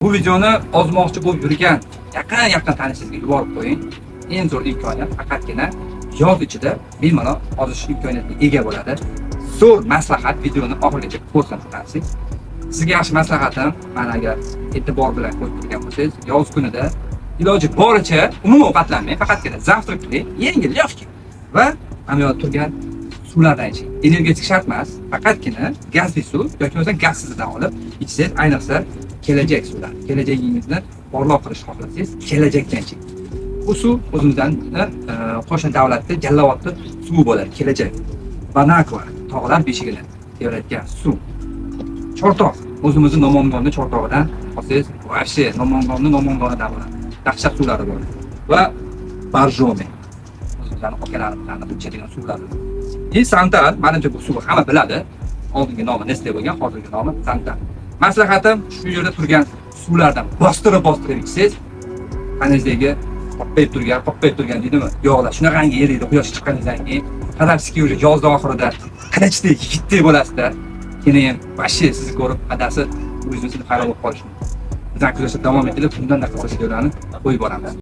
Bu videoni ozmoqchi bo'lib yurgan yaqin tanishingizga yuborib qo'ying. Eng zo'r imkoniyat faqatgina yoz ichida bemalol ozish imkoniyatiga ega bo'ladi. Zo'r maslahat videoni oxirigacha ko'rsangiz. Sizga yaxshi maslahatim, mana agar e'tibor bilan ko'rib turgan bo'lsangiz, yoz kunida iloji boricha umuman ovqatlanmang, faqatgina zavtrak qiling, yengil yoshki va amaliyot turgan suvlardan iching. Energetik shart emas, faqatgina gazli suv yoki bo'lmasa gazsizdan olib ichsangiz, ayniqsa kelajak suvlar, kelajagingizni porloq qilishni xohlasangiz, kelajakdan iching. Bu suv o'zimizdan qo'shni davlatda Jallavodda suv bo'ladi, kelajak. Banakva, tog'lar beshigini tevalayotgan suv. Chortoq, o'zimizning Nomongonni chortog'idan olsangiz, вообще Nomongonidan bo'ladi. Dahshat suvlari bor. Va Barjome. O'zimizdan okeanlardan ichadigan suvlar. Santal, menimcha bu suvni hamma biladi. Oldingi nomi Nestle bo'lgan, hozirgi nomi Santal. Maslahatim shu yerda turgan suvlardan bostirib ichsangiz, tanangizdagi qoppayib turgan deydimi? Yog'lar shunaqangi eriydi quyosh chiqqanidan keyin, qadamski уже yozda oxirida qilichdek, yigitdek bo'lasizda. Keyin vashi sizni ko'rib, adasi o'zingizni hayron bo'lib qolish mumkin. Bizdan kuzatishda davom etilib, bundan qilsa videolarni qo'yib boramiz.